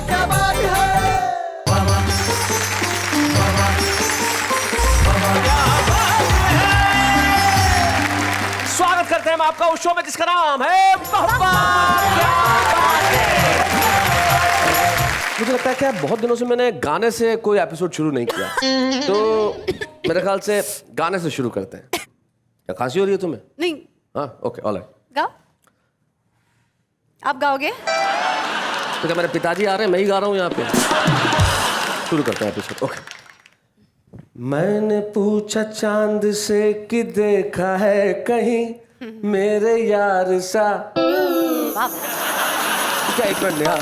क्या बात है। स्वागत करते हैं हम आपका उस शो में जिसका नाम है मुझे लगता है कि बहुत दिनों से मैंने गाने से कोई एपिसोड शुरू नहीं किया, तो मेरे ख्याल से गाने से शुरू करते हैं। क्या खांसी हो रही है तुम्हें? नहीं। हाँ, ओके, ऑलराइट। गाओ, आप गाओगे? तो क्या मेरे पिताजी आ रहे हैं, मैं ही गा रहा हूँ यहाँ पे? शुरू करते हैं एपिसोड, ओके। मैंने पूछा चांद से कि देखा है कहीं मेरे यार सा। क्या एक मिनट नेहा,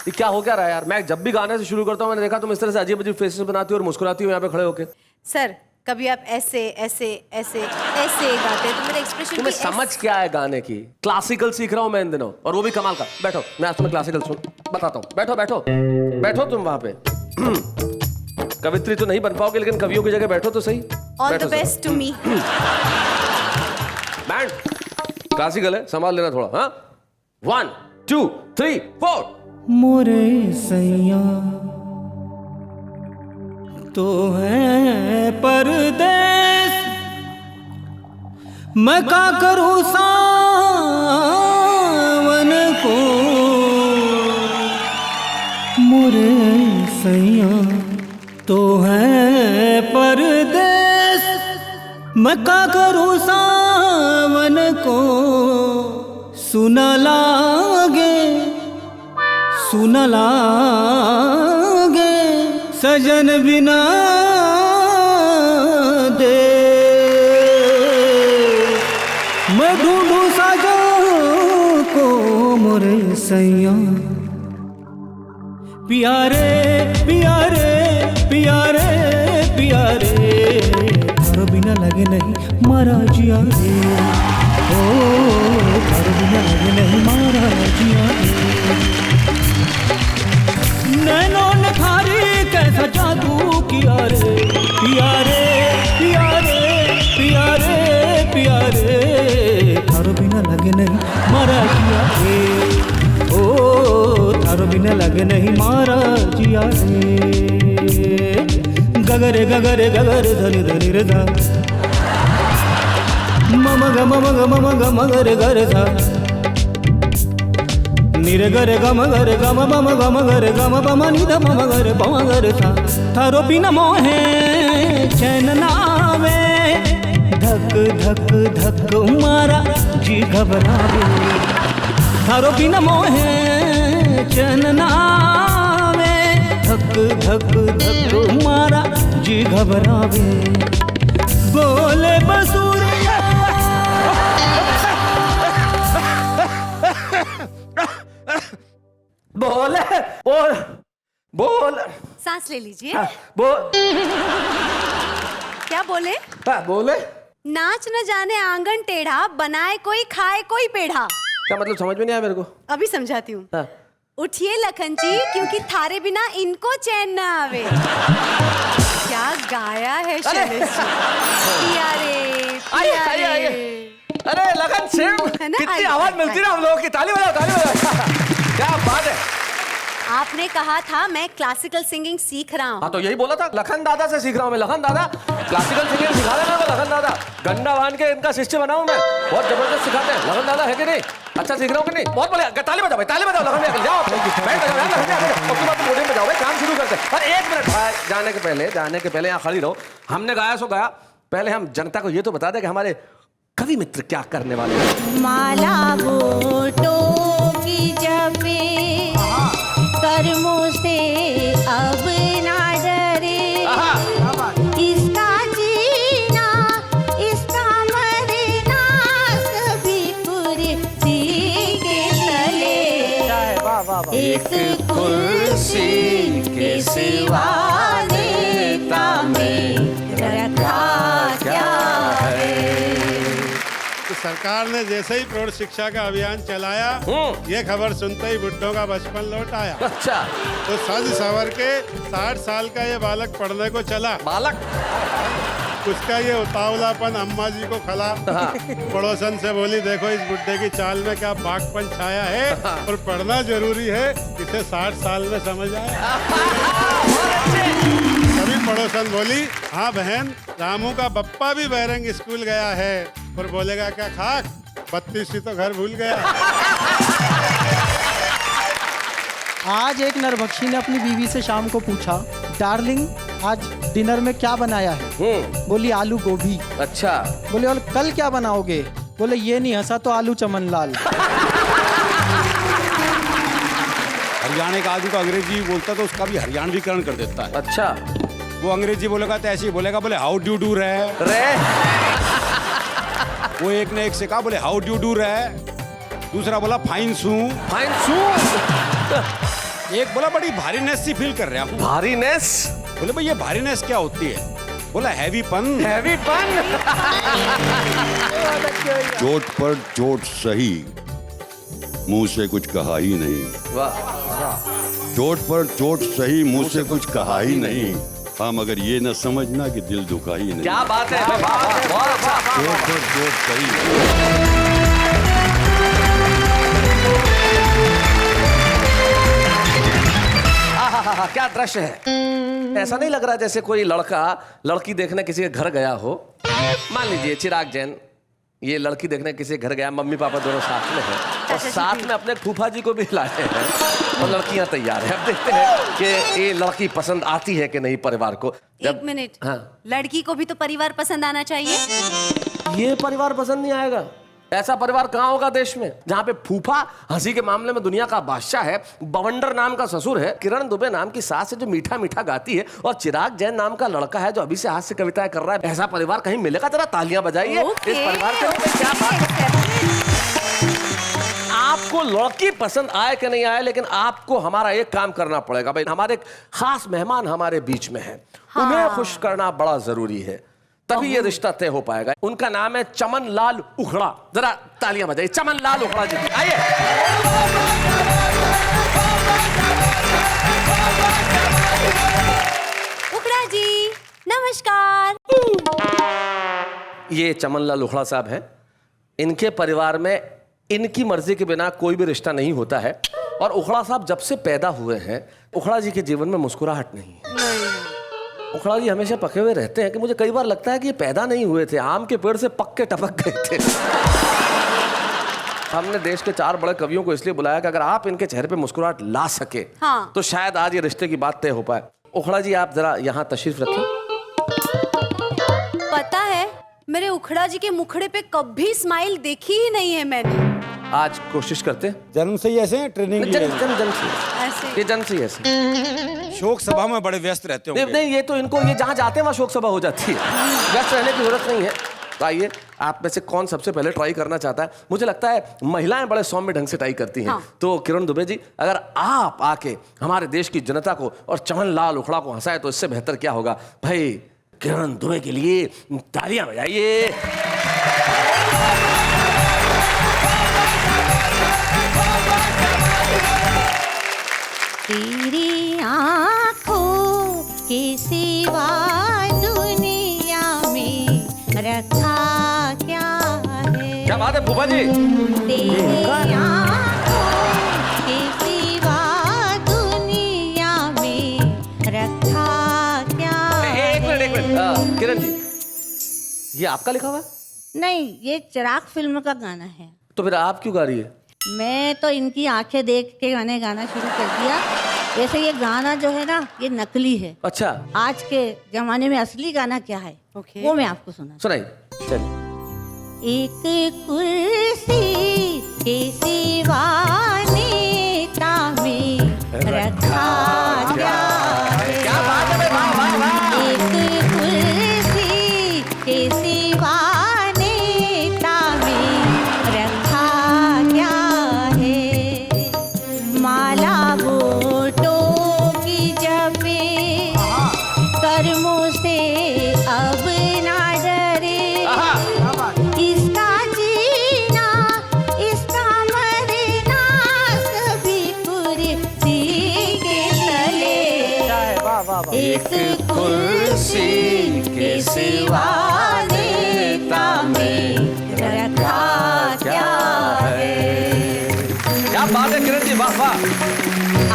ये क्या हो क्या रहा है यार? मैं जब भी गाने से शुरू करता हूँ, मैंने देखा तुम इस तरह से अजीब अजीब फेसेस बनाती हो और मुस्कुराती हो यहाँ पे खड़े होके। सर, कभी आप ऐसे ऐसे ऐसे ऐसे गाते हैं तो मेरा एक्सप्रेशन तुम्हें समझ क्या है गाने की? क्लासिकल सीख रहा हूँ मैं इन दिनों, और वो भी कमाल का। बैठो, मैं आज तुम्हें क्लासिकल बताता हूँ। बैठो बैठो बैठो तुम वहां पे। कवित्री तो नहीं बन पाओगे, लेकिन कवियों की जगह बैठो तो सही। All the best to me. Band classical है, संभाल लेना थोड़ा। हाँ, 1 2 3 4। मोरे सैया तो है परदेस, मैं का करूं सावन को। मोरे सैया तो है परदेस, मैं का करूं सावन को। सुना लागे सजन बिना दे, मैं ढूंढूं साजन को। मोरे सैया प्यारे प्यारे प्यारे प्यारे, घर बिना लगे नहीं मारा जिया रे। ओ घर बिना लगे नहीं मारा जिया रे। नैनों ने थारी कैसा जादू किया रे। प्यारे प्यारे प्यारे प्यारे, थारो बिना लगे नहीं मारा जिया रे। ओ थारो बिना लगे नहीं मारा जिया रे। गगरे गगरे गगरे धनी धनी रे धा, मम ग मम ग मम ग मगरे गरे धा, निरे गरे गम गरे गम बम गम गरे गम बम नि ध मम गरे बम गरे धा। थारो बिना मोहे चैन ना आवे, धक धक धक मारा जी घबरावे। थारो बिना मोहे चैन ना आवे, धक धक धक मारा जी घबरावे। बोले बसुरिया बोले बोल बोल, सांस ले लीजिए। बोल, क्या बोले? बोले नाच न जाने आंगन टेढ़ा, बनाए कोई खाए कोई पेढ़ा। क्या मतलब? समझ में नहीं आया मेरे को। अभी समझाती हूँ। हाँ। उठिए लखन जी, क्योंकि थारे बिना इनको चैन न आवे। क्या गाया है शैलेश जी। प्यारे प्यारे। अरे लगन सिंह, कितनी आवाज मिलती है हम लोगों की। ताली बजाओ, ताली बजाओ। क्या बात है। आपने कहा था मैं क्लासिकल सिंगिंग सीख रहा हूँ। हाँ, तो यही बोला था, लखन दादा से सीख रहा हूँ मैं। लखन दादा क्लासिकल सिंगिंग सिखा देना को। लखन दादा गंडा बांध के इनका शिष्य बना हूँ मैं। बहुत जबरदस्त सिखाते हैं लखन दादा, है कि नहीं? अच्छा सीख रहा हूँ कि नहीं? बहुत बढ़िया। ताली बजाओ भाई, ताली बजाओ। लखन भैया जाओ, बैठ जाओ यार। लखन भैया उसके बाद पोडियम पे जाओ भाई, काम शुरू करते हैं। और एक मिनट भाई, जाने के पहले यहाँ खड़ी रहो। हमने गाया सो गाया, पहले हम जनता को ये तो बता दें कि हमारे कवि मित्र क्या करने वाले हैं। माला बूटों की जपे, कर्मों से अब ना डरे। इसका जीना इसका मरना, सभी कुर्सी के तले। एक कुर्सी के सिवा नेता में रखा क्या है। तो सरकार ने जैसे ही प्रौढ़ शिक्षा का अभियान चलाया, ये खबर सुनते ही बुड्ढों का बचपन लौट आया। अच्छा, तो सज सवर के 60 साल का ये बालक पढ़ने को चला। बालक उसका ये उतावलापन अम्मा जी को खला। पड़ोसन से बोली, देखो इस बुड्ढे की चाल में क्या बागपन छाया है, और पढ़ना जरूरी है, इसे 60 साल में समझ आए। तभी पड़ोसन बोली, हाँ बहन, रामू का बप्पा भी बैरंग स्कूल गया है। और बोलेगा क्या खाक, 32 ही तो घर भूल गया। आज एक नरभक्षी ने अपनी बीवी से शाम को पूछा, डार्लिंग आज डिनर में क्या बनाया है? बोली आलू गोभी। अच्छा। बोले और कल क्या बनाओगे? बोले ये नहीं हंसा तो आलू चमन लाल। हरियाणा का आदमी को अंग्रेजी बोलता तो उसका भी हरियाणवीकरण कर देता है। अच्छा। वो अंग्रेजी बोलेगा तो ऐसे ही बोलेगा, बोले हाउ डू डू रहे। वो एक ने एक से कहा, बोले हाउ डू डू रहे। दूसरा बोला फाइन सू। फाइन सू। एक बोला बड़ी भारीनेस सी फील कर रहा हूँ। भारीनेस? बोले भाई ये भारीनेस क्या होती है? बोला हैवी पन। हैवी पन। चोट पर चोट सही, मुंह से कुछ कहा ही नहीं। वाह। चोट पर चोट सही, मुंह से कुछ कहा ही नहीं। हाँ मगर ये न समझना कि दिल दुखा ही नहीं। क्या बात है, बहुत अच्छा। चोट पर चोट सही। क्या दृश्य है। ऐसा नहीं लग रहा जैसे कोई लड़का लड़की देखने किसी के घर गया हो। मान लीजिए चिराग जैन ये लड़की देखने किसी के घर गया, मम्मी पापा दोनों साथ में हैं और साथ में अपने फूफा जी को भी लाए हैं और लड़कियां तैयार हैं। अब देखते हैं कि ये लड़की पसंद आती है कि नहीं परिवार को। एक मिनट। हाँ। लड़की को भी तो परिवार पसंद आना चाहिए। ये परिवार पसंद नहीं आएगा। ऐसा परिवार कहाँ होगा देश में जहाँ पे फूफा हंसी के मामले में दुनिया का बादशाह है, बवंडर नाम का ससुर है, किरण दुबे नाम की सास है जो मीठा मीठा गाती है, और चिराग जैन नाम का लड़का है जो अभी से हाथ से कविताएं कर रहा है। ऐसा परिवार कहीं मिलेगा? जरा तालियां बजाइए इस परिवार के लिए। क्या बात है। आपको लड़की पसंद आए कि नहीं आए, लेकिन आपको हमारा एक काम करना पड़ेगा भाई। हमारे खास मेहमान हमारे बीच में है, उन्हें खुश करना बड़ा जरूरी है, तभी ये रिश्ता तय हो पाएगा। उनका नाम है चमन लाल उखड़ा। जरा तालियां बजाइए चमन लाल उखड़ा जी। आइए। उखड़ा जी नमस्कार। ये चमन लाल उखड़ा साहब हैं। इनके परिवार में इनकी मर्जी के बिना कोई भी रिश्ता नहीं होता है, और उखड़ा साहब जब से पैदा हुए हैं उखड़ा जी के जीवन में मुस्कुराहट नहीं है। उखड़ा जी हमेशा पके हुए रहते हैं कि मुझे कई बार लगता है कि ये पैदा नहीं हुए थे, आम के पेड़ से पक के टपक गए थे। हमने देश के 4 बड़े कवियों को इसलिए बुलाया कि अगर आप इनके चेहरे पे मुस्कुराहट ला सके तो शायद आज ये रिश्ते की बात तय हो पाए। उखड़ा जी आप जरा यहाँ तशरीफ रखें। पता है मेरे उखड़ा जी के मुखड़े पे कभी स्माइल देखी ही नहीं है मैंने। आज कोशिश करते हैं। जन्म से ही ऐसे हैं, ट्रेनिंग जन से ऐसे शोक सभा में बड़े व्यस्त रहते होंगे। नहीं, ये तो इनको ये जहाँ जाते हैं वहाँ शोक सभा हो जाती है, व्यस्त रहने की जरूरत नहीं है। तो आइए, आप में से कौन सबसे पहले ट्राई करना चाहता है? मुझे लगता है महिलाएं बड़े सौम्य ढंग से ट्राई करती हैं। तो किरण दुबे जी, अगर आप आके हमारे देश की जनता को और चमन लाल उखड़ा को हंसाए तो इससे बेहतर क्या होगा भाई। किरण दुबे के लिए तालियां बजाइए। तेरी आँखों के सिवा दुनिया में रखा क्या है? क्या बात है फूफा जी। तेरी आँखों के सिवा दुनिया में रखा क्या है? एक मिनट किरण जी, ये आपका लिखा हुआ है? नहीं, ये चिराग फिल्म का गाना है। तो फिर आप क्यों गा रही है? मैं तो इनकी आंखें देख के गाना शुरू कर दिया। वैसे ये गाना जो है ना, ये नकली है। अच्छा। आज के जमाने में असली गाना क्या है वो मैं आपको सुनाइए। एक कुर्सी के सिवा नेता में रखा क्या है? क्या बात है भाई, वाह वाह वाह। एक कुर्सी के सिवा नेता में रखा क्या है? माला वोटों की जपे कर्मों से अब ना डरे। इसका जीना इसका मरना सभी कुर्सी के एक कुर्सी के सिवा नेता में रखा क्या है। क्या बात है किरण जी, वाह वाह।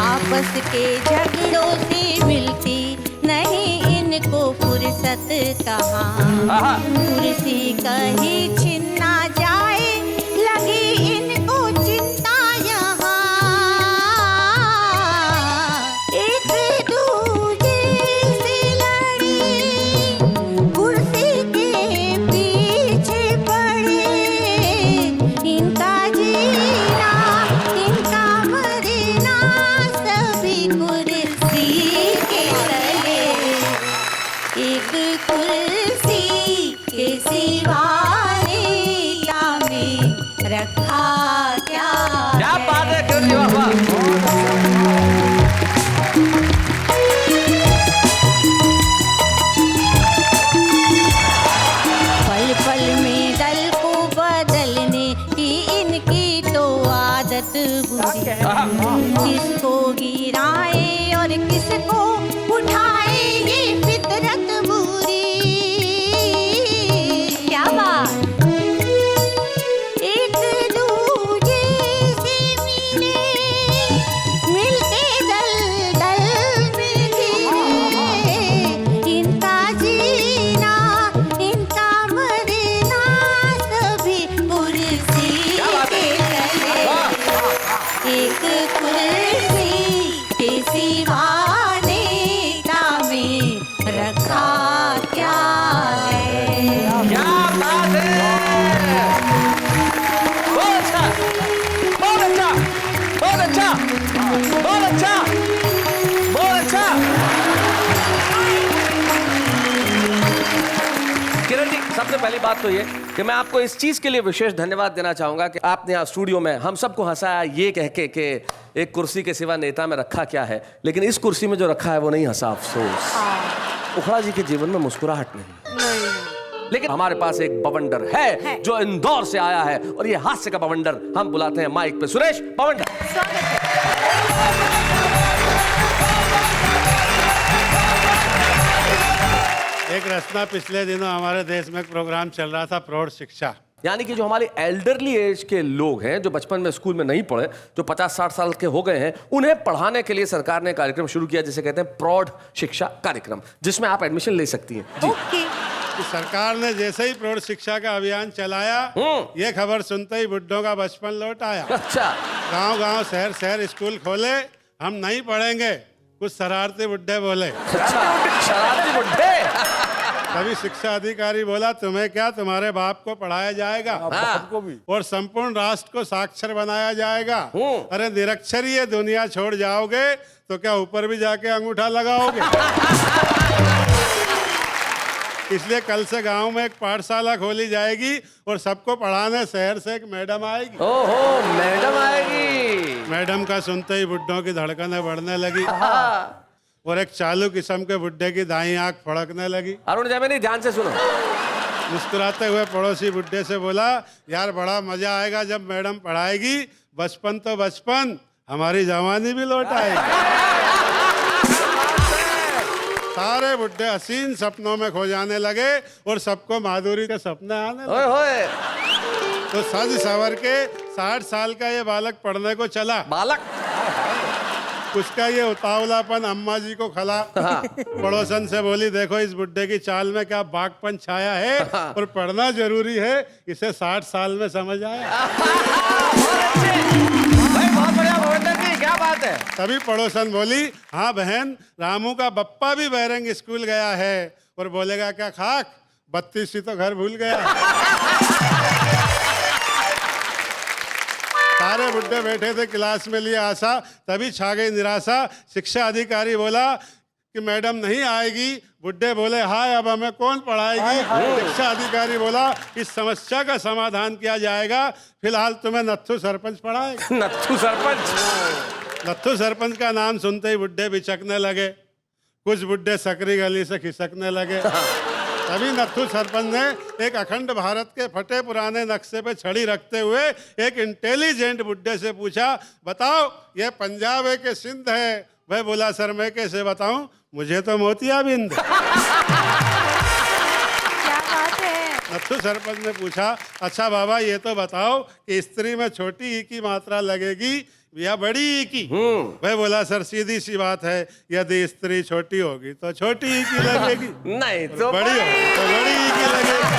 आपस के झगड़ों से मिलती नहीं इनको फुर्सत कहाँ। कुर्सी कहीं छिन्ना जाए लगी इनको चिंता यहाँ। एक दूजे से लड़ी कुर्सी के पीछे पड़े। इनका जीना इनका मरना सभी कुर्सी के तले। एक कुर्सी के सिवा नेता में रखा क्या क्या बात है किरण जी, वाह वाह। पल पल में दल को बदलने की इनकी तो आदत बुरी। किसको गिराए और किसको उठाए ये फितरत बुरी। क्या बात। एक दूजे से मिले मिलके दल दल में घिरे। इनका जीना इनका मरना सभी कुर्सी के तले। एक कुर्सी के सिवा नेता में रखा क्या है। क्या बात है, बहुत अच्छा, बहुत अच्छा, बहुत अच्छा, बहुत अच्छा, बहुत अच्छा। किरण जी, सबसे पहली बात तो ये कि मैं आपको इस चीज के लिए विशेष धन्यवाद देना चाहूंगा कि आपने यहाँ स्टूडियो में हम सबको हंसाया ये कह के कि एक कुर्सी के सिवा नेता में रखा क्या है, लेकिन इस कुर्सी में जो रखा है वो नहीं हंसा, अफसोस। उखड़ा जी के जीवन में मुस्कुराहट नहीं, लेकिन हमारे पास एक बवंडर है जो इंदौर से आया है और ये हास्य का बवंडर हम बुलाते हैं माइक पे, सुरेश बवंडर। एक रचना पिछले दिनों हमारे देश में एक प्रोग्राम चल रहा था, प्रौढ़ शिक्षा। यानी कि जो हमारी एल्डरली एज के लोग हैं जो बचपन में स्कूल में नहीं पढ़े, जो 50-60 साल के हो गए हैं, उन्हें पढ़ाने के लिए सरकार ने कार्यक्रम शुरू किया जिसे कहते हैं प्रौढ़ शिक्षा कार्यक्रम, जिसमें आप एडमिशन ले सकती हैं। जी। कि सरकार ने जैसे ही प्रौढ़ शिक्षा का अभियान चलाया, ये खबर सुनते ही बुड्ढों का बचपन लौट आया। अच्छा। गांव-गांव शहर-शहर स्कूल खोले, हम नहीं पढ़ेंगे, कुछ शरारती बुड्ढे बोले। अच्छा, शरारती बुड्ढे। तभी शिक्षा अधिकारी बोला, तुम्हें क्या, तुम्हारे बाप को पढ़ाया जाएगा, बाप को भी, और संपूर्ण राष्ट्र को साक्षर बनाया जाएगा। अरे निरक्षर ये दुनिया छोड़ जाओगे तो क्या ऊपर भी जाके अंगूठा लगाओगे? इसलिए कल से गांव में एक पाठशाला खोली जाएगी और सबको पढ़ाने शहर से एक मैडम आएगी। ओहो, मैडम आएगी। मैडम का सुनते ही बुड्ढों की धड़कनें बढ़ने लगी और एक चालू किस्म के बुड्ढे की दाईं आंख फड़कने लगी। अरुण जैमिनी, ध्यान से सुनो। मुस्कुराते हुए पड़ोसी बुड्ढे से बोला, यार बड़ा मजा आएगा जब मैडम पढ़ाएगी, बचपन तो बचपन, हमारी जवानी भी लौट आएगी। सारे बुड्ढे हसीन सपनों में खो जाने लगे और सबको माधुरी के सपने आने लगे। ओए तो सज सवर के 60 साल का ये बालक पढ़ने को चला। बालक उसका ये उतावलापन अम्मा जी को खला। पड़ोसन से बोली, देखो इस बुड्ढे की चाल में क्या बागपन छाया है और पढ़ना जरूरी है, इसे 60 साल में समझ आया। भाई बहुत बढ़िया भवंडर जी, क्या बात है। तभी पड़ोसन बोली, हाँ बहन, रामू का बप्पा भी बैरंग स्कूल गया है और बोलेगा क्या खाक, 32 ही तो घर भूल गया। सारे बुड्ढे बैठे थे क्लास में लिए आशा, तभी छा गई निराशा। शिक्षा अधिकारी बोला कि मैडम नहीं आएगी। बुड्ढे बोले, हाय अब हमें कौन पढ़ाएगी? शिक्षा अधिकारी बोला, इस समस्या का समाधान किया जाएगा, फिलहाल तुम्हें नत्थू सरपंच पढ़ाएगा। नत्थू सरपंच। नत्थू सरपंच का नाम सुनते ही बुड्ढे बिचकने लगे, कुछ बुड्ढे सकरी गली से खिसकने लगे। तभी नत्थू सरपंच ने एक अखंड भारत के फटे पुराने नक्शे पे छड़ी रखते हुए एक इंटेलिजेंट बुड्ढे से पूछा, बताओ ये पंजाब है कि सिंध है? वह बोला सर मैं कैसे बताऊं, मुझे तो मोतियाबिंद। क्या बात है। नत्थू सरपंच ने पूछा, अच्छा बाबा ये तो बताओ कि स्त्री में छोटी ई की मात्रा लगेगी या बड़ी ई की? वह बोला सर सीधी सी बात है, यदि स्त्री छोटी होगी तो छोटी ई की लगेगी, नहीं तो बड़ी होगी तो बड़ी ई की लगेगी।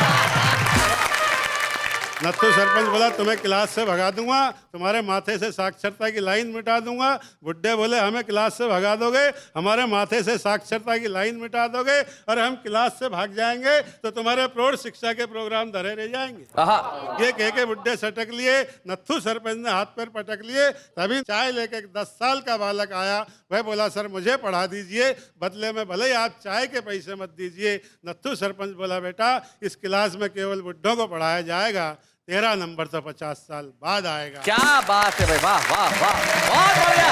नत्थू सरपंच बोला तुम्हें क्लास से भगा दूंगा, तुम्हारे माथे से साक्षरता की लाइन मिटा दूंगा। बुड्ढे बोले हमें क्लास से भगा दोगे, हमारे माथे से साक्षरता की लाइन मिटा दोगे और हम क्लास से भाग जाएंगे तो तुम्हारे प्रौढ़ शिक्षा के प्रोग्राम धरे रह जाएंगे। ये कह के बुड्ढे सटक लिए। नत्थू सरपंच ने हाथ पैर पटक लिए। तभी चाय लेके 10 साल का बालक आया। वह बोला सर मुझे पढ़ा दीजिए, बदले में भले ही आप चाय के पैसे मत दीजिए। नत्थू सरपंच बोला बेटा इस क्लास में केवल बुड्ढों को पढ़ाया जाएगा, तेरा नंबर तो 50 साल बाद आएगा। क्या बात है भाई, वाह वाह वाह, बहुत बढ़िया।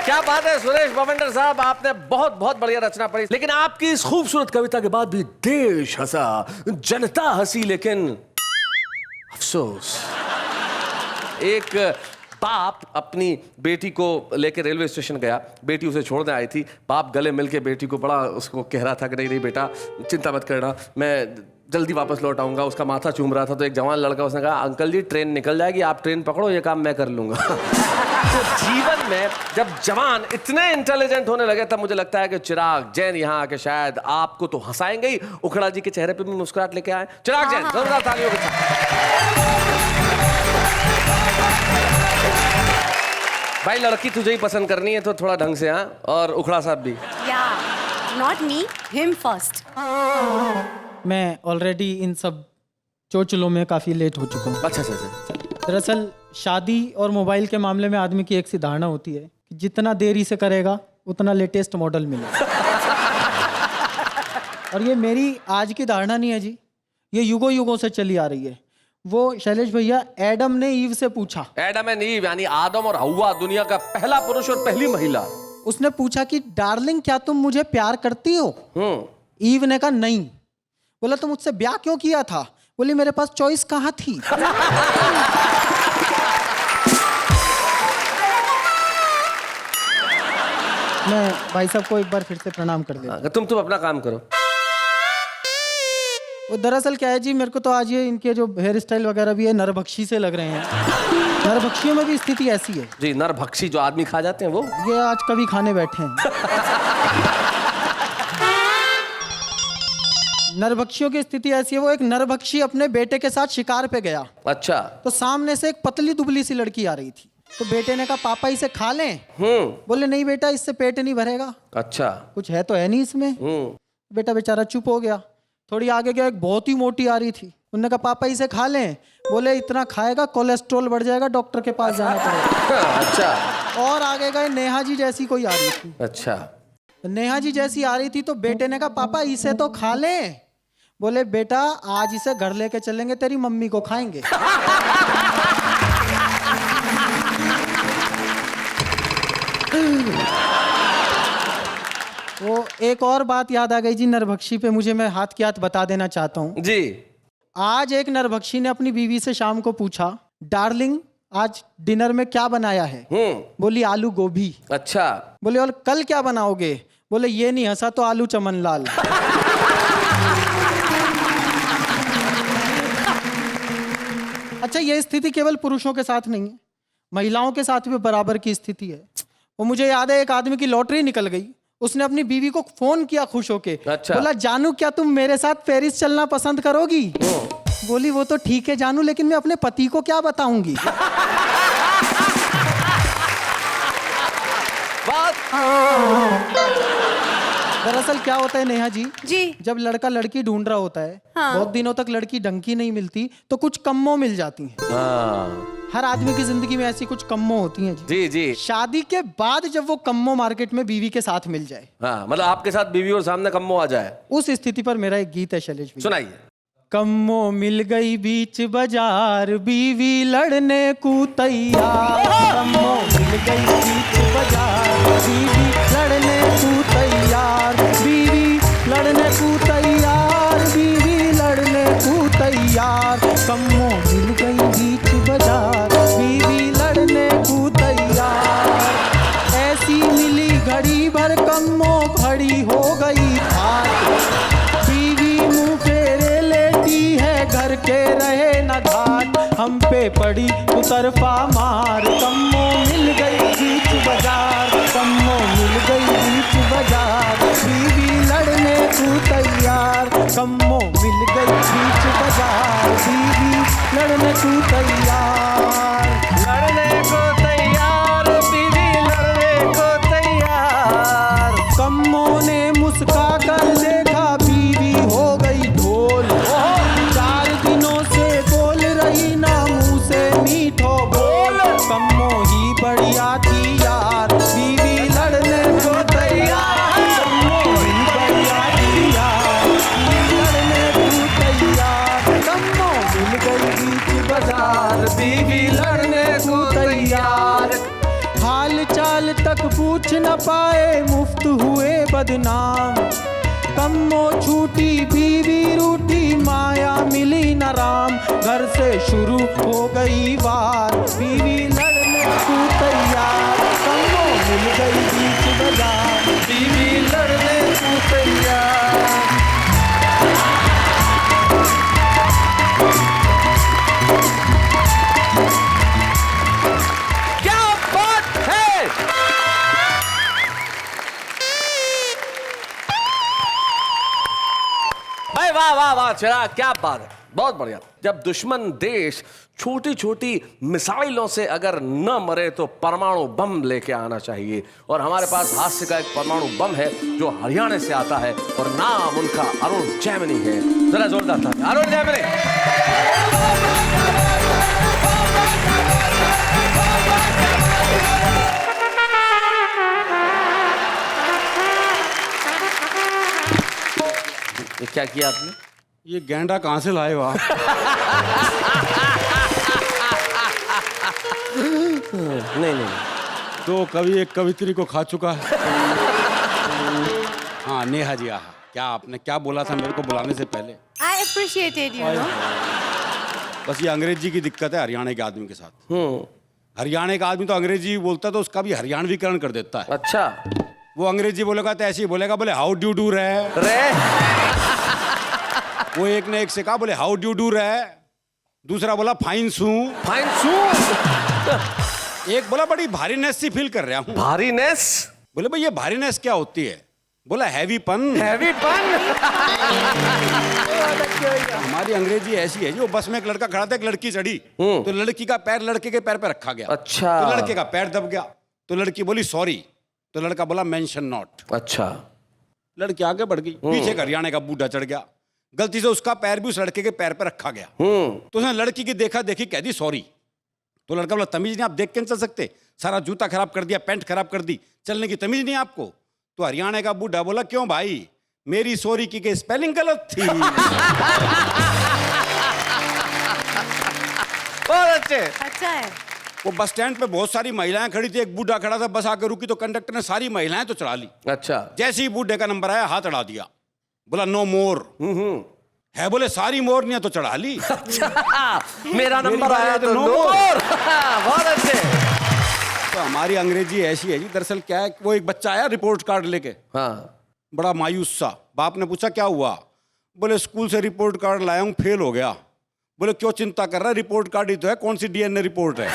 क्या बात है सुरेश बवंडर साहब, आपने बहुत बहुत बढ़िया रचना पढ़ी। लेकिन आपकी इस खूबसूरत कविता के बाद भी देश हंसा, जनता हंसी, लेकिन अफसोस। एक बाप अपनी बेटी को लेकर रेलवे स्टेशन गया, बेटी उसे छोड़ने आई थी। बाप गले मिल के बेटी को बड़ा उसको कह रहा था कि नहीं नहीं बेटा चिंता मत करना, मैं जल्दी वापस लौट आऊँगा। उसका माथा चूम रहा था तो एक जवान लड़का उसने कहा अंकल जी ट्रेन निकल जाएगी, आप ट्रेन पकड़ो, ये काम मैं कर लूँगा। तो जीवन में जब जवान इतने इंटेलिजेंट होने लगे तब मुझे लगता है कि चिराग जैन यहाँ आके शायद आपको तो हंसाएंगे ही, उखड़ा जी के चेहरे पे भी मुस्कुराहट लेके आए। चिराग जैन जोरदार तालियों के साथ। भाई लड़की तुझे ही पसंद करनी है तो थोड़ा ढंग से, हाँ, और उखड़ा साहब भी। या नॉट मी, हिम फर्स्ट। मैं ऑलरेडी इन सब चोचलों में काफ़ी लेट हो चुका हूँ। अच्छा अच्छा अच्छा। दरअसल शादी और मोबाइल के मामले में आदमी की एक सी धारणा होती है कि जितना देरी से करेगा उतना लेटेस्ट मॉडल मिलेगा। और ये मेरी आज की धारणा नहीं है जी, ये युगों युगों से चली आ रही है। वो शैलेश भैया एडम ने ईव से पूछा, एडम एंड ईव यानी आदम और हव्वा, दुनिया का पहला पुरुष और पहली महिला। उसने पूछा कि डार्लिंग क्या तुम मुझे प्यार करती हो? ईव ने कहा नहीं। बोला तो मुझसे ब्याह क्यों किया था? बोली मेरे पास चॉइस कहाँ थी। मैं भाई साहब को एक बार फिर से प्रणाम कर देता। तुम अपना काम करो। वो दरअसल क्या है जी, मेरे को तो आज ये इनके जो हेयर स्टाइल वगैरह भी है नरभक्षी से लग रहे हैं। नरभक्षियों में भी स्थिति ऐसी है जी, नरभक्षी जो आदमी खा जाते हैं वो, ये आज कभी खाने बैठे हैं। नरभक्षियों की स्थिति ऐसी है, वो एक नरभक्षी अपने बेटे के साथ शिकार पे गया। अच्छा। तो सामने से एक पतली दुबली सी लड़की आ रही थी, तो बेटे ने कहा पापा इसे खा लें? बोले नहीं बेटा इससे पेट नहीं भरेगा। अच्छा। कुछ है तो है नहीं इसमें। बेटा बेचारा चुप हो गया। थोड़ी आगे गया, एक बहुत ही मोटी आ रही थी, उन्होंने कहा पापा इसे खा लें? बोले इतना खाएगा कोलेस्ट्रॉल बढ़ जाएगा, डॉक्टर के पास जाना पड़ेगा। अच्छा। और आगे गए, नेहा जी जैसी कोई आ रही थी। अच्छा। नेहा जी जैसी आ रही थी तो बेटे ने कहा पापा इसे तो खा लें? बोले बेटा आज इसे घर लेके चलेंगे, तेरी मम्मी को खाएंगे। वो एक और बात याद आ गई जी नरभक्षी पे, मुझे मैं हाथ की हाथ बता देना चाहता हूँ जी। आज एक नरभक्षी ने अपनी बीवी से शाम को पूछा डार्लिंग आज डिनर में क्या बनाया है? बोली आलू गोभी। अच्छा। बोले और कल क्या बनाओगे? बोले ये नहीं हंसा तो आलू चमन लाल। अच्छा ये स्थिति केवल पुरुषों के साथ नहीं है, महिलाओं के साथ भी बराबर की स्थिति है। वो मुझे याद है एक आदमी की लॉटरी निकल गई, उसने अपनी बीवी को फोन किया खुश होके। अच्छा। बोला जानू क्या तुम मेरे साथ पेरिस चलना पसंद करोगी? बोली वो तो ठीक है जानू, लेकिन मैं अपने पति को क्या बताऊंगी? दरअसल क्या होता है नेहा जी, जब लड़का लड़की ढूंढ रहा होता है, बहुत दिनों तक लड़की ढंग की नहीं मिलती तो कुछ कम्मों मिल जाती हैं। हर आदमी की जिंदगी में ऐसी कुछ कम्मों होती हैं जी जी। शादी के बाद जब वो कम्मो मार्केट में बीवी के साथ मिल जाए, हाँ, मतलब आपके साथ बीवी और सामने कम्मो आ जाए, उस स्थिति पर मेरा एक गीत है शैलेश भैया। सुनाइए। कम्मो मिल गई बीच बाजार, बीवी लड़ने को तैयार। कम्मो मिल गई बीच बाजार, बीवी लड़ने को तैयार। बीवी लड़ने को तैयार, बीवी लड़ने को तैयार। कम्मो मिल गई बीच बाजार। तरफा मार, कम्मो मिल गई बीच बाजार, कम्मो मिल गई बीच बाजार, बीवी लड़ने को तैयार, कम्मो मिल गई बीच बाजार, बीवी लड़ने को तैयार, लड़ने को तैयार, बीवी लड़ने को तैयार। कम्मो ने मुस्का कर देखा बीवी हो गई ढोल, 4 दिनों से बोल रही ना मुंह से मीठो बोल, कम्मो ही बढ़िया थी यार, बीवी लड़ने को तैयार, कम्मो ही बढ़िया थी यार, बीवी लड़ने को तैयार, कम्मो मिल गई बीच बाजार, बीवी लड़ने को तैयार। हाल चाल तक पूछ न पाए मुफ्त हुए बदनाम, कम्मो छूटी बीवी रूठी माया मिली न राम, घर से शुरू हो गई वार, बीवी लड़ने को तैयार, कम्मो मिल गई बीच बाजार, बीवी लड़ने को तैयार। क्या बात है! भाई वाह वाह वाह चिराग, क्या बात है, बहुत बढ़िया। जब दुश्मन देश छोटी छोटी मिसाइलों से अगर न मरे तो परमाणु बम लेके आना चाहिए, और हमारे पास हास्य का एक परमाणु बम है जो हरियाणा से आता है और नाम उनका अरुण जैमिनी है। जरा जोरदार था अरुण जैमिनी। ये क्या किया आपने? ये गेंडा कहाँ से लाए हो आप? नहीं नहीं, तो कभी एक कवित्री को खा चुका है। हाँ नेहा जी, आहा क्या आपने क्या बोला था मेरे को बुलाने से पहले? I appreciated you know. बस ये अंग्रेजी की दिक्कत है हरियाणा के आदमी के साथ। हरियाणा का आदमी तो अंग्रेजी बोलता है तो उसका भी हरियाणवीकरण कर देता है। अच्छा, वो अंग्रेजी बोलेगा तो ऐसे ही बोलेगा, बोले हाउ डू डू रहे। वो एक ने एक से कहा, बोले हाउ डू डू रहे, दूसरा बोला फाइन सू। फाइन सू। एक बोला बड़ी भारीनेस सी फील कर रहा हूँ। भारीनेस? बोले भाई ये भारीनेस क्या होती है? बोला हैवीपन। हैवीपन। हमारी अंग्रेजी ऐसी है, जो बस में एक लड़का खड़ा था, एक लड़की चढ़ी, तो लड़की का पैर लड़के के पैर पे रखा गया। अच्छा। तो लड़के का पैर दब गया, तो लड़की बोली सॉरी, तो लड़का बोला मेंशन नॉट। अच्छा। लड़की आगे बढ़ गई, पीछे एक हरियाणा का बूढ़ा चढ़ गया, गलती से उसका पैर भी उस लड़के के पैर पे रखा गया। तो उसने लड़की की देखा देखी कह दी सॉरी। तो लड़का बोला तमीज नहीं, आप देख के नहीं चल सकते, सारा जूता खराब कर दिया, पैंट खराब कर दी, चलने की तमीज नहीं आपको? तो हरियाणा का बूढ़ा बोला क्यों भाई, मेरी सॉरी की स्पेलिंग गलत थी। बहुत अच्छे। अच्छा है। वो बस स्टैंड पे बहुत सारी महिलाएं खड़ी थी, एक बूढ़ा खड़ा था, बस आकर रुकी तो कंडक्टर ने सारी महिलाएं तो चढ़ा ली। अच्छा। जैसे ही बूढ़े का नंबर आया हाथ अड़ा दिया, बोला नो मोर। है बोले सारी मोर नहीं है तो चढ़ा ली। अच्छा, मेरा नंबर बारी आया तो no नो मोर। बहुत अच्छे। तो हमारी अंग्रेजी ऐसी है जी। दरअसल क्या है, वो एक बच्चा आया रिपोर्ट कार्ड लेके, हाँ। बड़ा मायूस सा। बाप ने पूछा क्या हुआ? बोले स्कूल से रिपोर्ट कार्ड लाया हूँ, फेल हो गया। बोले क्यों चिंता कर रहा है, रिपोर्ट कार्ड ही तो है, कौन सी डीएनए रिपोर्ट है।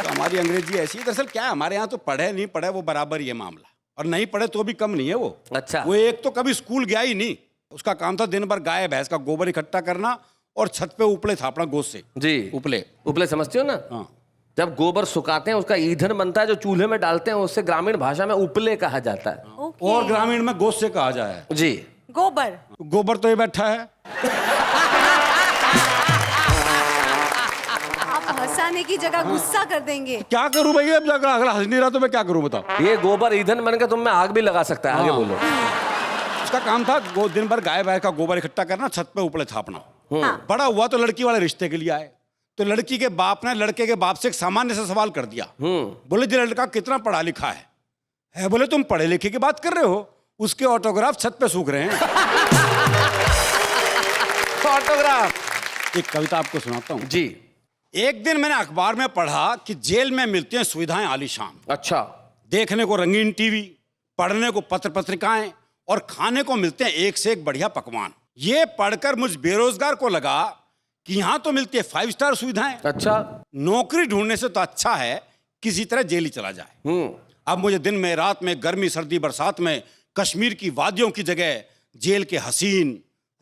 तो हमारी अंग्रेजी ऐसी है। दरअसल क्या है, हमारे यहाँ तो पढ़े नहीं पढ़े वो बराबर ही है मामला, और नहीं पढ़े तो भी कम नहीं है वो। अच्छा। वो एक तो कभी स्कूल गया ही नहीं, उसका काम था दिन भर गाय भैंस का गोबर इकट्ठा करना और छत पे उपले थापना गोश्त से। जी। उपले उपले समझते हो ना? हाँ। जब गोबर सुखाते हैं उसका ईंधन बनता है जो चूल्हे में डालते हैं, उससे ग्रामीण भाषा में उपले कहा जाता है। ओके। और ग्रामीण में गोश्त से कहा जाए। जी। गोबर। गोबर तो ये बैठा है। आप हंसाने की जगह गुस्सा कर देंगे। क्या करूं भाई, अब जाकर अगला हंस नहीं रहा तो मैं क्या करूं बताओ। ये गोबर ईंधन बनकर तुम में आग भी लगा सकता है। आगे हाँ। बोलो। उसका काम था दिन भर गाय भैंस का गोबर इकट्ठा करना, छत पे उपले थापना। हाँ। बड़ा हुआ तो लड़की वाले रिश्ते के लिए आए, तो लड़की के बाप ने लड़के के बाप से एक सामान्य सा सवाल कर दिया। बोले जी लड़का कितना पढ़ा लिखा है? बोले तुम पढ़े लिखे की बात कर रहे हो, उसके ऑटोग्राफ छत पे सूख रहे हैं। ऑटोग्राफ। एक कविता आपको सुनाता हूँ जी। एक दिन मैंने अखबार में पढ़ा कि जेल में मिलती हैं सुविधाएं आलीशान। अच्छा। देखने को रंगीन टीवी, पढ़ने को पत्र पत्रिकाएं और खाने को मिलते हैं एक से एक बढ़िया पकवान। ये पढ़कर मुझ बेरोजगार को लगा कि यहाँ तो मिलती है 5 स्टार सुविधाएं, अच्छा। नौकरी ढूंढने से तो अच्छा है किसी तरह जेल ही चला जाए। अब मुझे दिन में, रात में, गर्मी, सर्दी, बरसात में कश्मीर की वादियों की जगह जेल के हसीन,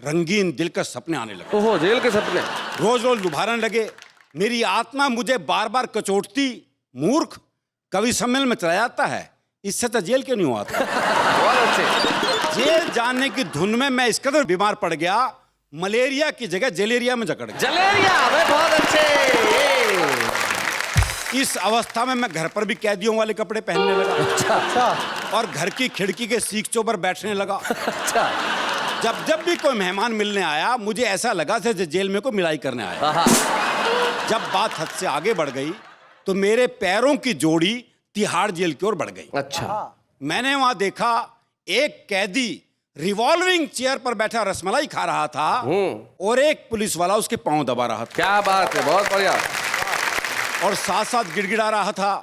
रंगीन, दिलकश सपने आने लगे। ओहो, जेल के सपने रोज रोज लुभाने लगे। मेरी आत्मा मुझे बार बार कचोटती, मूर्ख, कवि सम्मेलन में चला जाता है, इससे तो जेल क्यों नहीं हुआ था। बहुत अच्छे। जेल जाने की धुन में मैं इस कदर बीमार पड़ गया, मलेरिया की जगह जलेरिया में जकड़ गया। जलेरिया, बहुत अच्छे। इस अवस्था में मैं घर पर भी कैदियों वाले कपड़े पहनने लगा। अच्छा। और घर की खिड़की के सीखचों पर बैठने लगा। अच्छा। जब भी कोई मेहमान मिलने आया, मुझे ऐसा लगा जैसे जेल में कोई मिलाई करने आया। आहा। जब बात हद से आगे बढ़ गई तो मेरे पैरों की जोड़ी तिहाड़ जेल की ओर बढ़ गई। अच्छा। मैंने वहां देखा एक कैदी रिवॉल्विंग चेयर पर बैठा रसमलाई खा रहा था और एक पुलिस वाला उसके पांव दबा रहा था। क्या बात है, बहुत बढ़िया। और साथ साथ गिड़गिड़ा रहा था,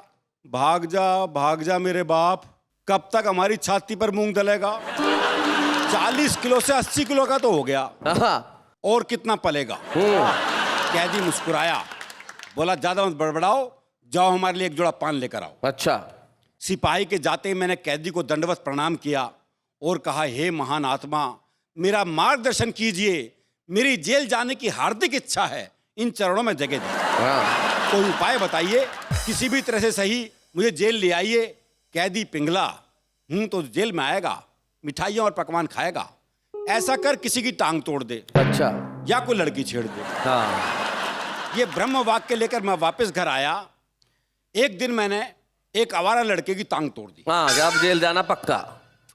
भाग जा मेरे बाप, कब तक हमारी छाती पर मूंग दलेगा। 40 किलो से 80 किलो का तो हो गया, और कितना पलेगा। कैदी मुस्कुराया, बोला ज्यादा मत बड़बड़ाओ, जाओ हमारे लिए एक जोड़ा पान लेकर आओ। अच्छा। सिपाही के जाते ही मैंने कैदी को दंडवत प्रणाम किया और कहा, हे महान आत्मा, मेरा मार्गदर्शन कीजिए, मेरी जेल जाने की हार्दिक इच्छा है, इन चरणों में जगह दी। कोई उपाय बताइए, किसी भी तरह से सही मुझे जेल ले आइए। कैदी पिंगला, तो जेल में आएगा, मिठाइयाँ और पकवान खाएगा, ऐसा कर किसी की टांग तोड़ दे। अच्छा। या कोई लड़की छेड़ दे। हाँ। ये ब्रह्म वाक्य लेकर मैं वापस घर आया। एक दिन मैंने एक आवारा लड़के की टांग तोड़ दी। हाँ, अब जेल जाना पक्का।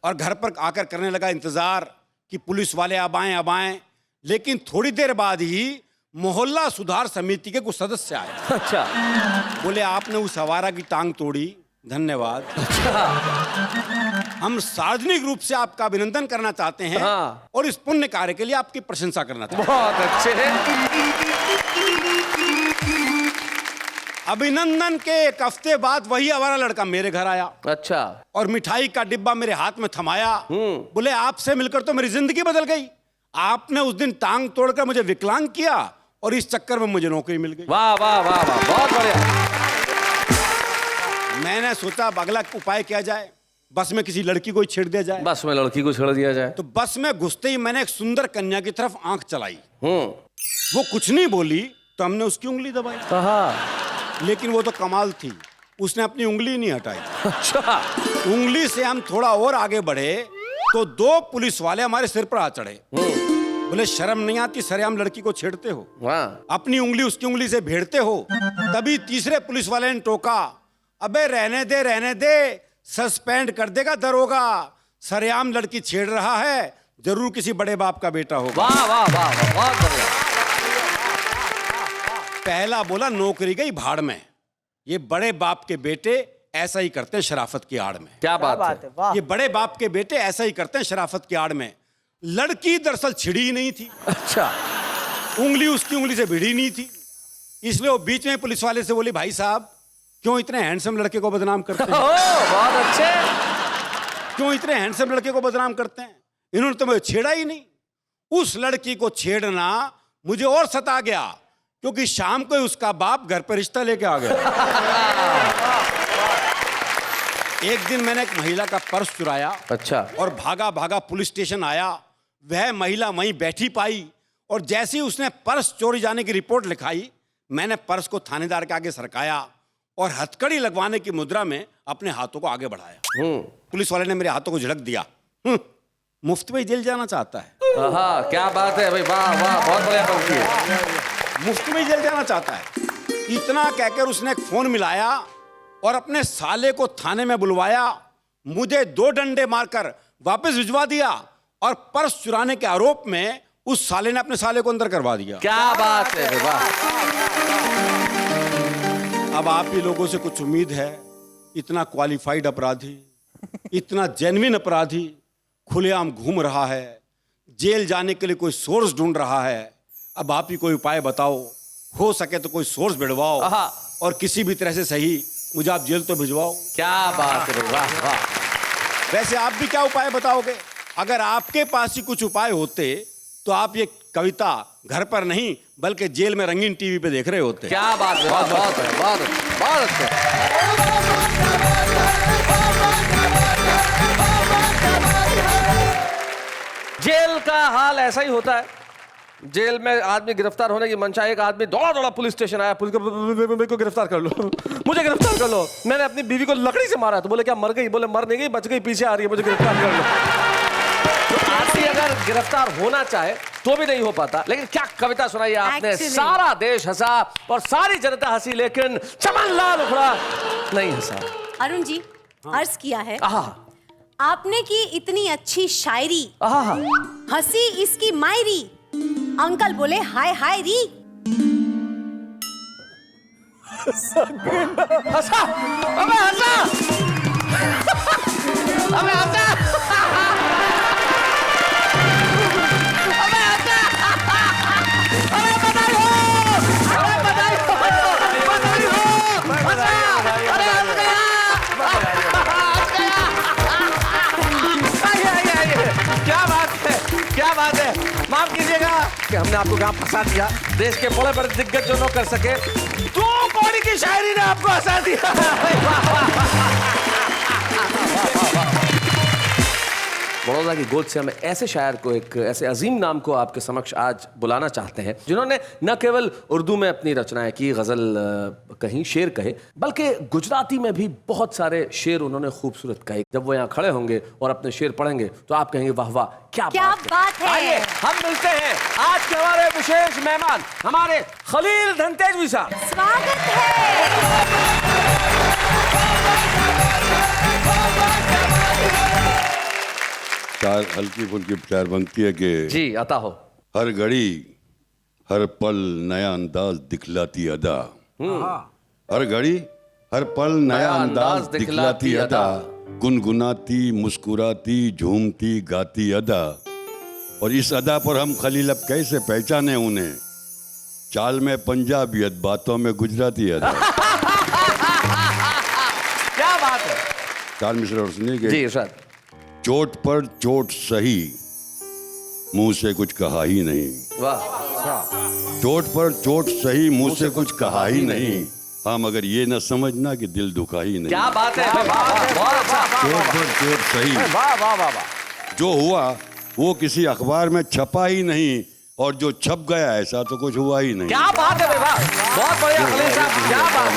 और घर पर आकर करने लगा इंतजार कि पुलिस वाले अब आएं। लेकिन थोड़ी देर बाद ही मोहल्ला सुधार समिति के कुछ सदस्य आए। अच्छा। बोले, आपने उस आवारा की टांग तोड़ी, धन्यवाद। अच्छा। हम सार्वजनिक रूप से आपका अभिनंदन करना चाहते हैं। हाँ। और इस पुण्य कार्य के लिए आपकी प्रशंसा करना चाहते हैं। बहुत अच्छे। अभिनंदन के एक हफ्ते बाद वही आवारा लड़का मेरे घर आया। अच्छा। और मिठाई का डिब्बा मेरे हाथ में थमाया। बोले, आपसे मिलकर तो मेरी जिंदगी बदल गई। आपने उस दिन टांग तोड़कर मुझे विकलांग किया और इस चक्कर में मुझे नौकरी मिल गई। वाह वाह वाह वाह, बहुत बढ़िया। मैंने सोचा अब अगला उपाय क्या जाए, बस में किसी लड़की को छेड़ दिया जाए। बस में लड़की को छेड़ दिया जाए। तो बस में घुसते ही मैंने एक सुंदर कन्या की तरफ आंख चलाई। वो कुछ नहीं बोली तो हमने उसकी उंगली दबाई। लेकिन वो तो कमाल थी, उसने अपनी उंगली नहीं हटाई। अच्छा। उंगली से हम थोड़ा और आगे बढ़े तो 2 पुलिस वाले हमारे सिर पर आ चढ़े। बोले, शर्म नहीं आती, सरेआम लड़की को छेड़ते हो, अपनी उंगली उसकी उंगली से भेड़ते हो। तभी तीसरे पुलिस वाले ने टोका, अबे रहने दे, सस्पेंड कर देगा दरोगा, सरेआम लड़की छेड़ रहा है, जरूर किसी बड़े बाप का बेटा होगा। वाह वाह वाह, बहुत बढ़िया। पहला बोला, नौकरी गई भाड़ में, ये बड़े बाप के बेटे ऐसा ही करते हैं शराफत की आड़ में। क्या बात है। ये बड़े बाप के बेटे ऐसा ही करते हैं शराफत की आड़ में। लड़की दरअसल छिड़ी ही नहीं थी। अच्छा। उंगली उसकी उंगली से भिड़ी नहीं थी, इसलिए वो बीच में पुलिस वाले से बोली, भाई साहब, क्यों इतने हैंडसम लड़के को बदनाम करते हैं? बहुत अच्छे। क्यों इतने हैंडसम लड़के को बदनाम करते हैं? इन्होंने तो मुझे छेड़ा ही नहीं। उस लड़की को छेड़ना मुझे और सता गया, क्योंकि शाम को उसका बाप घर पर रिश्ता लेके आ गया। एक दिन मैंने एक महिला का पर्स चुराया। अच्छा। और भागा भागा पुलिस स्टेशन आया। वह महिला वहीं बैठी पाई और जैसे ही उसने पर्स चोरी जाने की रिपोर्ट लिखाई, मैंने पर्स को थानेदार के आगे सरकाया और हथकड़ी लगवाने की मुद्रा में अपने हाथों को आगे बढ़ाया। पुलिस वाले ने मेरे हाथों को झड़क दिया। मुफ्त में जेल जाना चाहता है। हाँ, क्या बात है भाई, वाह वाह, बहुत बढ़िया पंक्ति है। मुफ्त में जेल जाना चाहता है। इतना कहकर उसने एक फोन मिलाया और अपने साले को थाने में बुलवाया, मुझे 2 डंडे मारकर वापस भिजवा दिया और पर्स चुराने के आरोप में उस साले ने अपने साले को अंदर करवा दिया। क्या बात है, वाह। अब आप ही लोगों से कुछ उम्मीद है? इतना क्वालिफाइड अपराधी, इतना जेन्युइन अपराधी खुलेआम घूम रहा है, जेल जाने के लिए कोई सोर्स ढूंढ रहा है। अब आप ही कोई उपाय बताओ, हो सके तो कोई सोर्स भिड़वाओ और किसी भी तरह से सही मुझे आप जेल तो भिजवाओ। क्या बात है, वाह वाह। वैसे आप भी क्या उपाय बताओगे? अगर आपके पास ही कुछ उपाय होते तो आप ये कविता घर पर नहीं बल्कि जेल में रंगीन टीवी पे देख रहे होते। क्या बात है, बहुत है, बहुत अच्छे। जेल का हाल ऐसा ही होता है। जेल में आदमी गिरफ्तार होने की मंशा, एक आदमी दौड़ा दौड़ा पुलिस स्टेशन आया, पुलिस को गिरफ्तार कर लो, मुझे गिरफ्तार कर लो, मैंने अपनी बीवी को लकड़ी से मारा। तो बोले क्या मर गई? बोले मर नहीं गई, बच गई, पीछे आ रही है, मुझे गिरफ्तार कर लो। तो आदमी अगर गिरफ्तार होना चाहे तो भी नहीं हो पाता। लेकिन क्या कविता सुनाई आपने। Actually. सारा देश हंसा और सारी जनता हंसी, लेकिन चमन लाल उखड़ा नहीं हंसा। अरुण जी, अर्ज किया है आहा आपने की इतनी अच्छी शायरी, आहा हंसी इसकी मायरी, अंकल बोले हाय हाय री। हंसा, अबे हंसा, अबे हंसा, अबे हंसा, अरे बधाई हो, अरे बधाई हो, बधाई हो, हंसा, अरे हंस गया, हंस गया, आइए, क्या बात है, क्या बात है। माफ कीजिएगा कि हमने आपको कहाँ फंसा दिया। देश के बड़े बड़े दिग्गज जो न कर सके, 2 कौड़ी की शायरी ने आपको हंसा दिया। बड़ौदा की गोद से हम ऐसे शायर को, एक ऐसे अजीम नाम को आपके समक्ष आज बुलाना चाहते हैं, जिन्होंने न केवल उर्दू में अपनी रचनाएं की, गजल कहीं, शेर कहे, बल्कि गुजराती में भी बहुत सारे शेर उन्होंने खूबसूरत कहे। जब वो यहाँ खड़े होंगे और अपने शेर पढ़ेंगे तो आप कहेंगे वाह वाह, क्या बात है। आइए हम मिलते हैं आज के हमारे विशेष मेहमान, हमारे खलील धनतेजवी साहब। स्वागत है। चार हल्की फुल्की प्यार बनती है कि जी अता हो। हर घड़ी हर पल नया अंदाज दिखलाती अदा, हर घड़ी हर पल नया अंदाज दिखलाती अदा, गुनगुनाती मुस्कुराती झूमती गाती अदा। और इस अदा पर हम खलील अब कैसे पहचाने उन्हें, चाल में पंजाबियत बातों में गुजराती अदा। क्या बात है। चार मिसरे और सुनिए जी कि इरशाद। चोट पर चोट सही, मुंह से कुछ कहा ही नहीं। वाह, चोट पर चोट सही, मुंह से कुछ कहा ही नहीं। हाँ मगर ये न समझना कि दिल दुखा ही नहीं। क्या बात है, बहुत अच्छा। चोट पर चोट सही, वाह वाह वाह वाह। जो हुआ वो किसी अखबार में छपा ही नहीं, और जो छप गया ऐसा तो कुछ हुआ ही नहीं। क्या बात है भाई, वाह, बहुत बढ़िया खलील साहब, क्या बात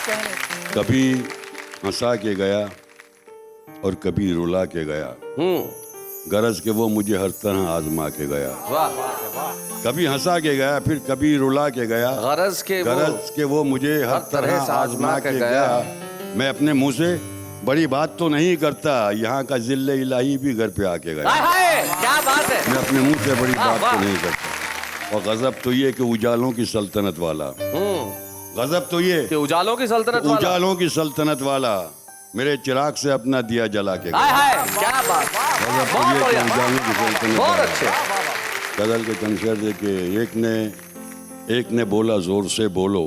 है। कभी हंसा के गया और कभी रुला के गया, गरज के वो मुझे हर तरह आजमा के गया। वाह, कभी हंसा के गया फिर कभी रुला के गया, गरज के वो मुझे हर तरह आजमा के गया। मैं अपने मुंह से बड़ी बात तो नहीं करता, यहाँ का जिल्ले इलाही भी घर पे आके गया। क्या बात है। मैं अपने मुंह से बड़ी बात तो नहीं करता। और गजब तो ये कि उजालों की सल्तनत वाला, गजब तो ये कि उजालों की सल्तनत वाला, उजालों की सल्तनत वाला मेरे चिराग से अपना दिया जला के गया। क्या बात, गजब तो बहुत ये कि बढ़िया, उजालों की सल्तनत बहुत वाला। अच्छे। गजल के चंद शेर देखे, एक ने बोला जोर से बोलो,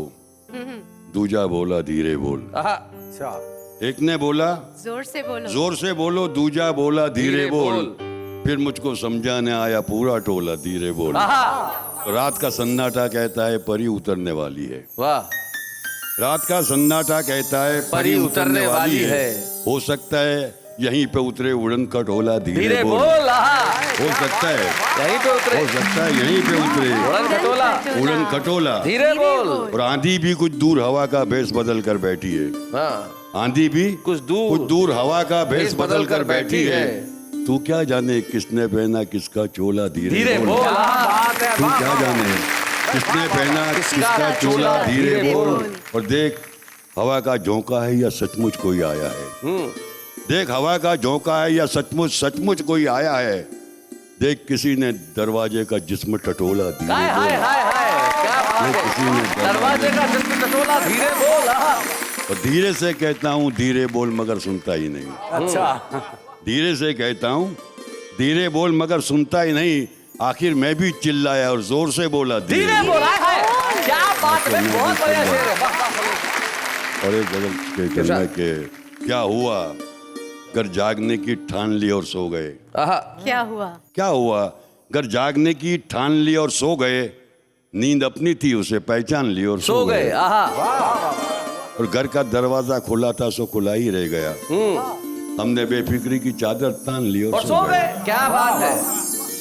दूजा बोला धीरे बोल। एक ने बोला जोर से बोलो, दूजा बोला धीरे धीरे बोल। बोल। फिर मुझको समझाने आया पूरा टोला धीरे बोल। रात का सन्नाटा कहता है परी उतरने वाली है। वाह, रात का सन्नाटा कहता है परी उतरने वाली है। हो सकता है यहीं पे उतरे उड़न खटोला धीरे बोल। हो सकता है यहीं पे उतरे, हो सकता है यहीं पे उतरे उड़न खटोला धीरे बोल। और आंधी भी कुछ दूर हवा का भेष बदल कर बैठी है। हाँ, आंधी भी कुछ दूर हवा का भेष बदल कर बैठी है। है। तू क्या जाने किसने पहना किसका चोला धीरे बोल। तू क्या जाने किसने पहना किसका चोला धीरे बोल। और देख हवा का झोंका है या सचमुच कोई आया है। देख हवा का झोंका है या सचमुच कोई आया है। देख किसी ने दरवाजे का जिस्म टटोला धीरे बोल। किसी ने दरवाजे का जिस्म टटोला धीरे बोल। और धीरे से कहता हूँ धीरे बोल मगर सुनता ही नहीं। अच्छा, धीरे से कहता हूँ धीरे बोल मगर सुनता ही नहीं। आखिर मैं भी चिल्लाया और जोर से बोला धीरे बोल। क्या बात है, बहुत बढ़िया शेर है। और एक गजल के कहना के क्या हुआ अगर जागने की ठान ली और सो गए। क्या हुआ क्या हुआ अगर जागने की ठान ली और सो गए। नींद अपनी थी, उसे पहचान ली और सो गए। आहा, और घर का दरवाजा खुला था, सो खुला ही रह गया। हमने बेफिक्री की चादर तान ली और सो गए। क्या बात है।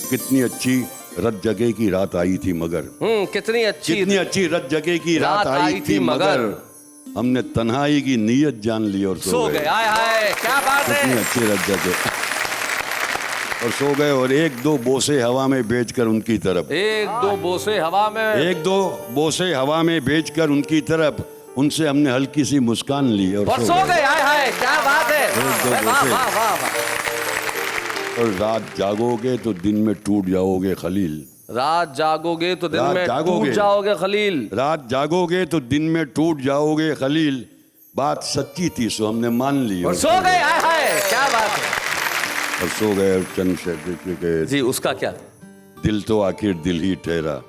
कितनी अच्छी रत जगह की रात आई थी मगर, कितनी अच्छी रत जगह की रात आई थी मगर हमने तन्हाई की नीयत जान ली और सो गए। हाय हाय, क्या बात है। कितनी अच्छी रत जगह, और सो गए। और एक दो बोसे हवा में बेचकर उनकी तरफ, एक दो बोसे हवा में बेचकर उनकी तरफ, उनसे हमने हल्की सी मुस्कान ली और सो गए। हाय हाय, क्या बात है। वाह वाह वाह वाह। और रात जागोगे तो दिन में टूट जाओगे खलील, रात जागोगे तो दिन में टूट जाओगे खलील, रात जागोगे तो दिन में टूट जाओगे खलील। बात सच्ची थी सो हमने मान ली और सो गए। हाय हाय, क्या बात है। और सो गए। और चंद्रशेखर गए जी, उसका क्या। दिल तो आखिर दिल ही ठहरा,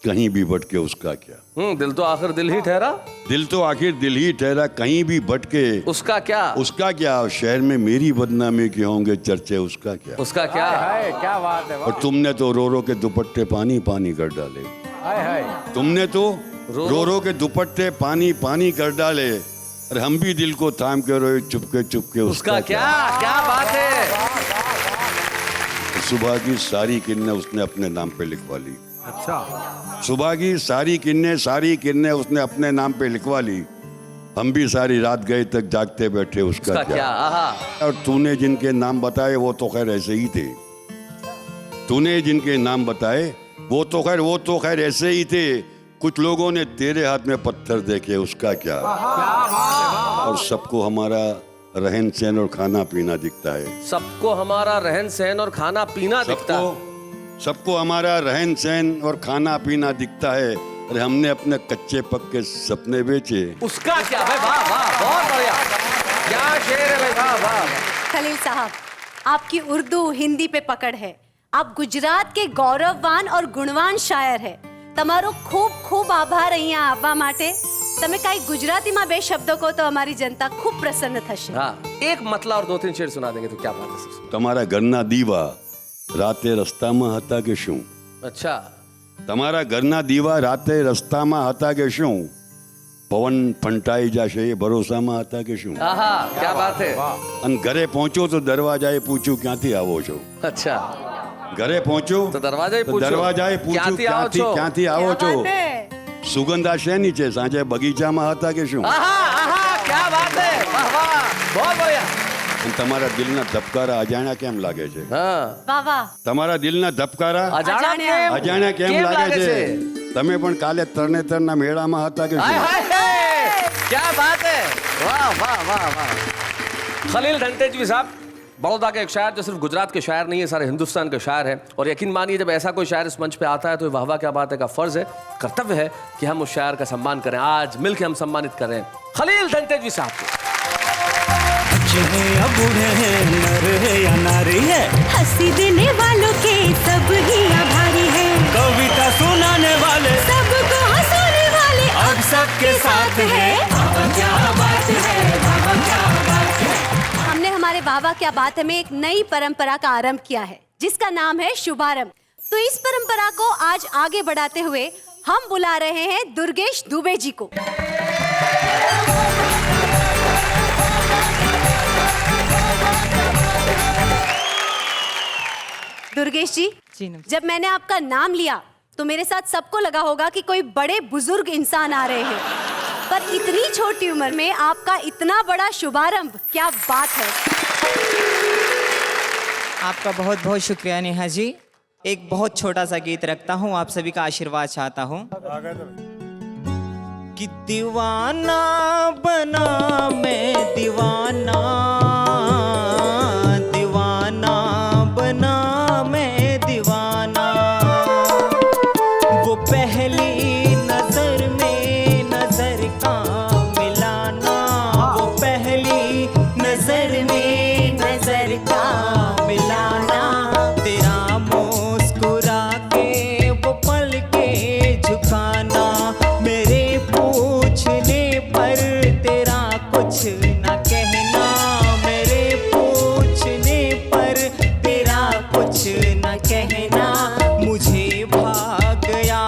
कहीं भी भटके उसका क्या। दिल तो आखिर दिल ही ठहरा, दिल तो आखिर दिल ही ठहरा, कहीं भी भटके उसका क्या। उसका क्या। शहर में मेरी बदनामी के होंगे चर्चे, उसका क्या। उसका क्या। क्या बात है। और तुमने तो रो रो के दुपट्टे पानी पानी कर डाले, तुमने तो रो रो के दुपट्टे पानी पानी कर डाले, और हम भी दिल को थाम के रोए चुपके चुपके, उसका क्या। क्या बात है। सुबह की सारी किरणें उसने अपने नाम पे लिखवा ली। अच्छा, सुबह की सारी किरणें उसने अपने नाम पे लिखवा ली। हम भी सारी रात गए तक जागते बैठे, उसका क्या। और तूने जिनके नाम बताए वो तो खैर ऐसे ही थे, तूने जिनके नाम बताए वो तो खैर ऐसे ही थे। कुछ लोगों ने तेरे हाथ में पत्थर देखे, उसका क्या। और सबको हमारा रहन सहन और खाना पीना दिखता है, सबको हमारा रहन सहन और खाना पीना दिखता है, सबको हमारा रहन सहन और खाना पीना दिखता है। अरे हमने अपने कच्चे पक्के सपने बेचे, उसका क्या। भाई वाह वाह, बहुत बढ़िया, क्या शेर है भाई, वाह वाह। खलील साहब, आपकी उर्दू हिंदी पे पकड़ है। आप गुजरात के गौरववान और गुणवान शायर है। તમારો ખૂબ ખૂબ આભાર અહીંયા આવવા માટે। તમે કાંઈ ગુજરાતીમાં બે શબ્દો કહો તો અમારી જનતા ખૂબ પ્રસન્ન થશે। हाँ, एक मतला और 2-3 शेर सुना देंगे तो क्या बात है। તમારા ઘરના દીવા રાતે રસ્તામાં હતા કે શું। अच्छा, તમારા ઘરના દીવા રાતે રસ્તામાં હતા કે શું, પવન ફંટાઈ જશે એ ભરોસામાં હતા કે શું। आहा, क्या बात है। અને ઘરે પહોંચો તો દરવાજાએ પૂછ્યું ક્યાંથી આવો છો। अच्छा, ઘરે પહોંચો तो દરવાજાએ તો પૂછો દરવાજાએ પૂછ્યું ક્યાંથી આવો છો। સુગંધ આ શેની છે, સાંજે બગીચામાં હતા કે શું। आहा, आहा, क्या बात है, वाह वाह, बहुत बढ़िया। અને તમારા દિલના ધબકારા અજાણ્યા કેમ લાગે છે। हाँ, વાહ વાહ। તમારા દિલના ધબકારા અજાણ્યા કેમ લાગે છે। તમે પણ કાલે તરણેતરના મેળામાં હતા કે हाय શું। हाय हाय, क्या बात है, वाह वाह वाह वाह। खलील धनतेजवी साहब, बड़ौदा के एक शायर जो सिर्फ गुजरात के शायर नहीं है, सारे हिंदुस्तान के शायर हैं। और यकीन मानिए जब ऐसा कोई शायर इस मंच पे आता है तो वाह वाह क्या बात है का फर्ज है, कर्तव्य है कि हम उस शायर का सम्मान करें। आज मिलकर हम सम्मानित कर रहे हैं खलील धनतेजवी साहब को। बच्चे हैं या बूढ़े हैं, नर है या नारी है, हंसी देने वालों के सब ही आभारी है, कविता सुनाने वाले सबको हंसाने वाले अब सबके साथ है। बाबा क्या बात है, बाबा क्या बात है। हमने हमारे बाबा क्या बात है में एक नई परंपरा का आरंभ किया है जिसका नाम है शुभारंभ। तो इस परंपरा को आज आगे बढ़ाते हुए हम बुला रहे हैं दुर्गेश दुबे जी को। दुर्गेश जी, जब मैंने आपका नाम लिया तो मेरे साथ सबको लगा होगा कि कोई बड़े बुजुर्ग इंसान आ रहे हैं, पर इतनी छोटी उम्र में आपका इतना बड़ा शुभारंभ, क्या बात है। आपका बहुत बहुत शुक्रिया नेहा जी। एक बहुत छोटा सा गीत रखता हूँ, आप सभी का आशीर्वाद चाहता हूँ। कि दीवाना बना मैं दीवाना, दीवाना बना मैं दीवाना, वो पहली नजर में नजर का मिलाना, वो पहली नजर में नजर का मिलाना, तेरा मुस्कुरा के वो पल के झुकाना, मेरे पूछने पर तेरा कुछ न कहना, मेरे पूछने पर तेरा कुछ न कहना, मुझे भाग गया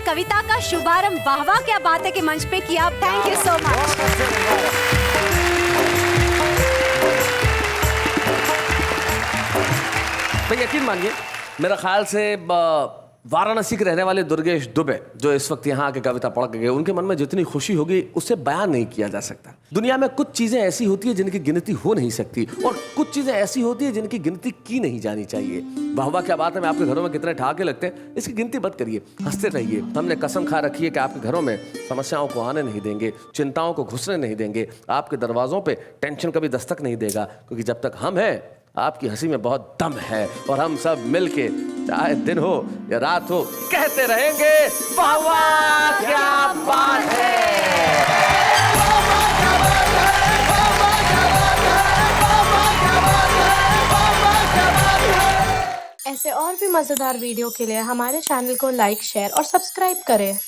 कविता का शुभारंभ वाह वाह क्या बात है के मंच पे किया। Thank you so much. भाई यकीन मानिए, मेरा ख्याल से वाराणसी के रहने वाले दुर्गेश दुबे जो इस वक्त यहाँ आके कविता पढ़ के गए, उनके मन में जितनी खुशी होगी उससे बयान नहीं किया जा सकता। दुनिया में कुछ चीजें ऐसी होती है जिनकी गिनती हो नहीं सकती और कुछ चीजें ऐसी होती है जिनकी गिनती की नहीं जानी चाहिए। वाह वाह क्या बात है, मैं आपके घरों में कितने ठहाके लगते हैं इसकी गिनती मत करिए, हंसते रहिए। हमने कसम खा रखी है कि आपके घरों में समस्याओं को आने नहीं देंगे, चिंताओं को घुसने नहीं देंगे, आपके दरवाजों पे टेंशन कभी दस्तक नहीं देगा, क्योंकि जब तक हम हैं आपकी हंसी में बहुत दम है और हम सब मिलके चाहे दिन हो या रात हो कहते रहेंगे वाह वाह क्या बात है। ऐसे और भी मजेदार वीडियो के लिए हमारे चैनल को लाइक, शेयर और सब्सक्राइब करें।